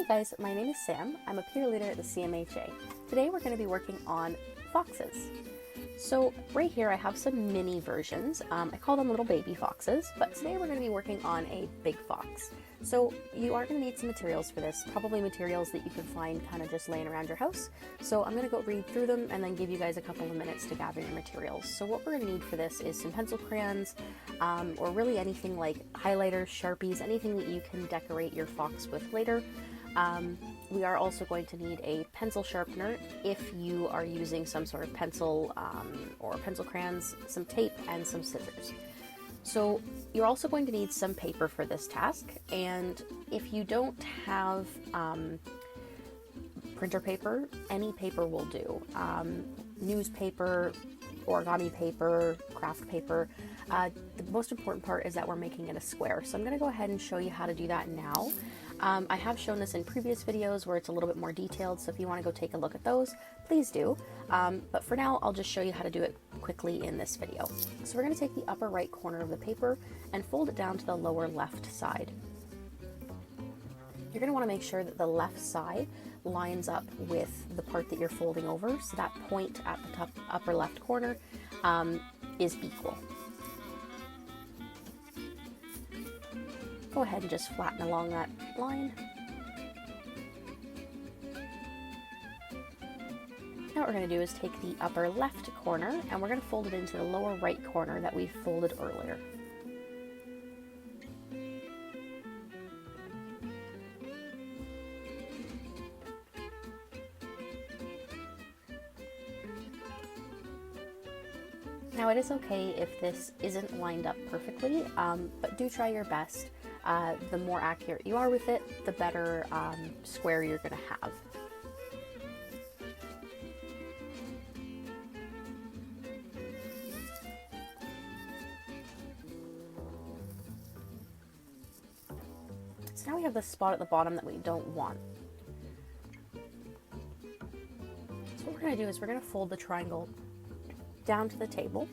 Hey guys, my name is Sam. I'm a peer leader at the CMHA. Today we're going to be working on foxes. So right here I have some mini versions. I call them little baby foxes, but today we're going to be working on a big fox. So you are going to need some materials for this, probably materials that you can find kind of just laying around your house. So I'm going to go read through them and then give you guys a couple of minutes to gather your materials. So what we're going to need for this is some pencil crayons, or really anything like highlighters, Sharpies, anything that you can decorate your fox with later. We are also going to need a pencil sharpener if you are using some sort of pencil or pencil crayons, some tape, and some scissors. So you're also going to need some paper for this task, and if you don't have printer paper, any paper will do. Newspaper, origami paper, craft paper. The most important part is that we're making it a square. So I'm going to go ahead and show you how to do that now. I have shown this in previous videos where it's a little bit more detailed, so if you want to go take a look at those, please do. But for now, I'll just show you how to do it quickly in this video. So we're going to take the upper right corner of the paper and fold it down to the lower left side. You're going to want to make sure that the left side lines up with the part that you're folding over, so that point at the top upper left corner is equal. Go ahead and just flatten along that line. Now what we're going to do is take the upper left corner and we're going to fold it into the lower right corner that we folded earlier. Now it is okay if this isn't lined up perfectly, but do try your best. The more accurate you are with it, the better square you're going to have. So now we have the spot at the bottom that we don't want. So what we're going to do is we're going to fold the triangle down to the table,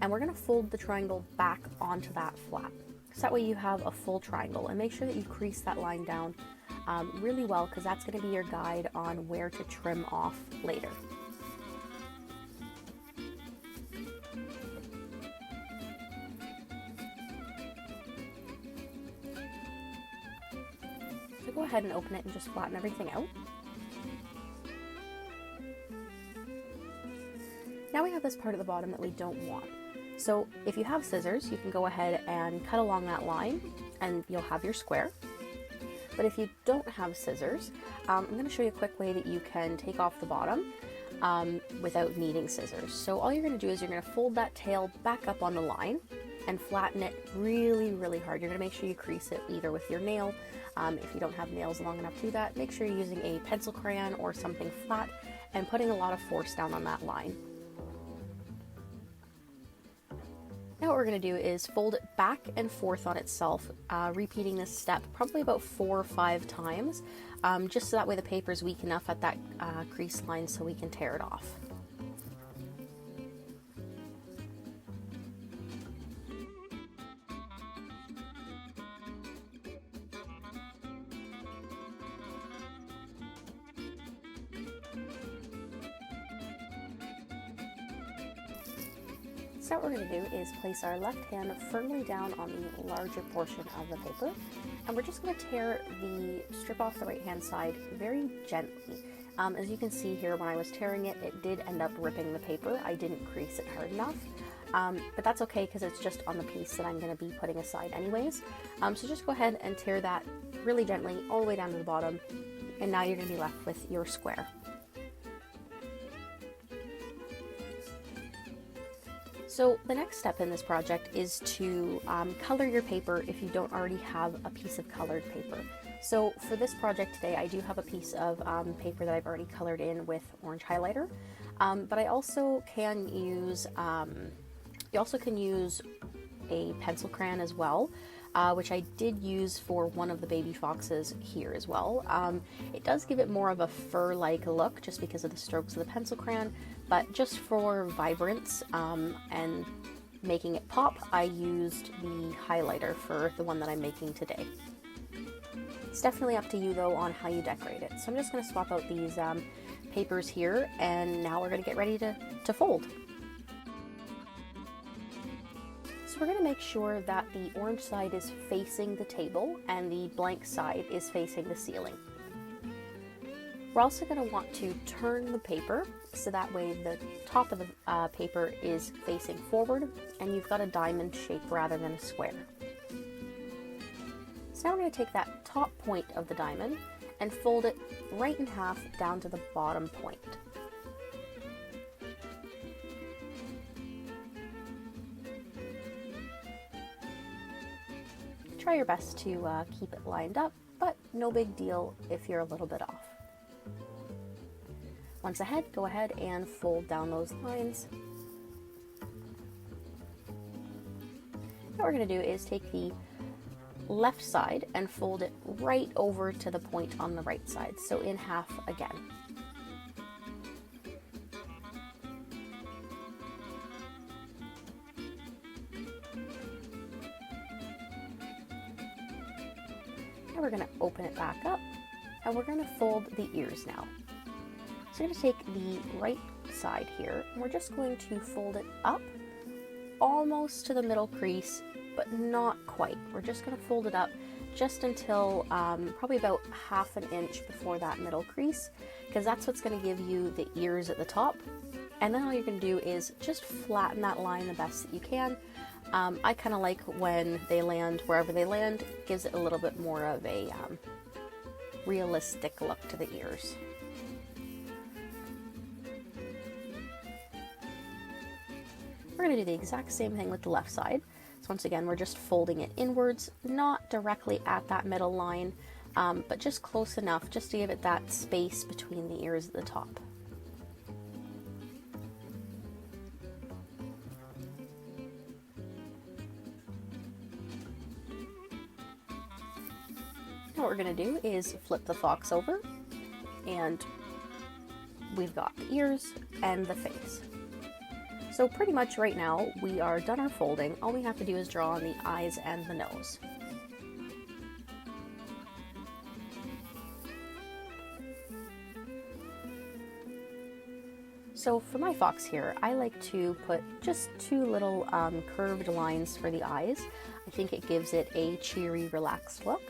and we're going to fold the triangle back onto that flap. So that way you have a full triangle, and make sure that you crease that line down really well, because that's going to be your guide on where to trim off later. So go ahead and open it and just flatten everything out. Now we have this part at the bottom that we don't want. So if you have scissors, you can go ahead and cut along that line and you'll have your square. But if you don't have scissors, I'm going to show you a quick way that you can take off the bottom without needing scissors. So all you're going to do is you're going to fold that tail back up on the line and flatten it really, really hard. You're going to make sure you crease it either with your nail. If you don't have nails long enough to do that, make sure you're using a pencil crayon or something flat and putting a lot of force down on that line. Now what we're going to do is fold it back and forth on itself, repeating this step probably about 4 or 5 times, just so that way the paper is weak enough at that crease line so we can tear it off. So what we're going to do is place our left hand firmly down on the larger portion of the paper, and we're just going to tear the strip off the right hand side very gently. As you can see here, when I was tearing it, it did end up ripping the paper. I didn't crease it hard enough, but that's okay because it's just on the piece that I'm going to be putting aside anyways. So just go ahead and tear that really gently all the way down to the bottom, and now you're going to be left with your square. So the next step in this project is to color your paper if you don't already have a piece of colored paper. So for this project today, I do have a piece of paper that I've already colored in with orange highlighter, but I also can use, you also can use a pencil crayon as well, which I did use for one of the baby foxes here as well. It does give it more of a fur-like look just because of the strokes of the pencil crayon, but just for vibrance and making it pop, I used the highlighter for the one that I'm making today. It's definitely up to you though on how you decorate it. So I'm just going to swap out these papers here, and now we're going to get ready to fold. So we're going to make sure that the orange side is facing the table and the blank side is facing the ceiling. We're also going to want to turn the paper so that way the top of the paper is facing forward and you've got a diamond shape rather than a square. So now we're going to take that top point of the diamond and fold it right in half down to the bottom point. Try your best to keep it lined up, but no big deal if you're a little bit off. Once ahead, go ahead and fold down those lines. What we're going to do is take the left side and fold it right over to the point on the right side, so in half again. Now we're going to open it back up and we're going to fold the ears now. So I'm going to take the right side here and we're just going to fold it up almost to the middle crease, but not quite. We're just going to fold it up just until probably about ½ an inch before that middle crease, because that's what's going to give you the ears at the top. And then all you're going to do is just flatten that line the best that you can. I kind of like when they land wherever they land, gives it a little bit more of a realistic look to the ears. We're going to do the exact same thing with the left side. So once again, we're just folding it inwards, not directly at that middle line, but just close enough just to give it that space between the ears at the top. Now what we're going to do is flip the fox over, and we've got the ears and the face. So pretty much right now we are done our folding. All we have to do is draw on the eyes and the nose. So for my fox here, I like to put just 2 little curved lines for the eyes. I think it gives it a cheery, relaxed look.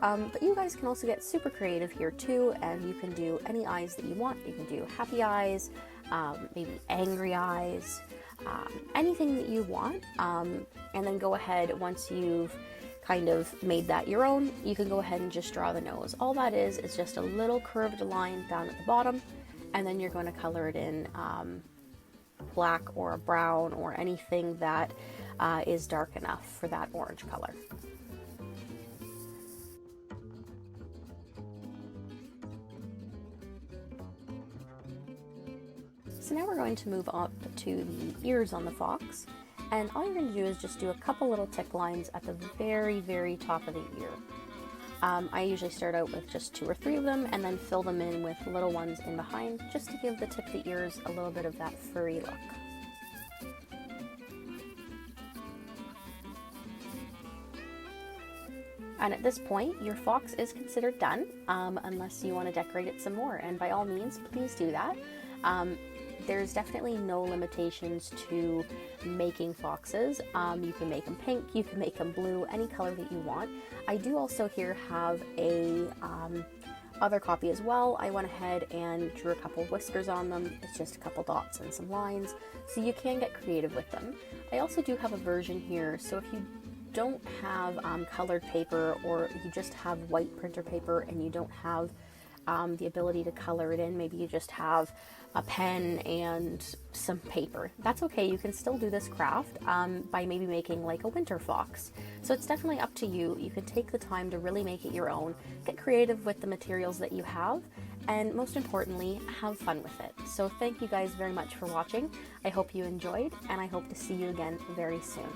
But you guys can also get super creative here too, and you can do any eyes that you want. You can do happy eyes, maybe angry eyes, anything that you want, and then go ahead, once you've kind of made that your own, you can go ahead and just draw the nose. All that is just a little curved line down at the bottom, and then you're going to color it in black or a brown or anything that is dark enough for that orange color. So now we're going to move up to the ears on the fox, and all you're going to do is just do a couple little tick lines at the very, very top of the ear. I usually start out with just 2 or 3 of them and then fill them in with little ones in behind, just to give the tip of the ears a little bit of that furry look. And at this point, your fox is considered done, unless you want to decorate it some more, and by all means, please do that. There's definitely no limitations to making foxes. You can make them pink, you can make them blue, any color that you want. I do also here have a other copy as well. I went ahead and drew a couple whiskers on them. It's just a couple dots and some lines, so you can get creative with them. I also do have a version here, so if you don't have colored paper, or you just have white printer paper and you don't have the ability to color it in, maybe you just have a pen and some paper, that's okay. You can still do this craft by maybe making like a winter fox. So it's definitely up to you. You can take the time to really make it your own, get creative with the materials that you have, and most importantly, have fun with it. So thank you guys very much for watching. I hope you enjoyed, and I hope to see you again very soon.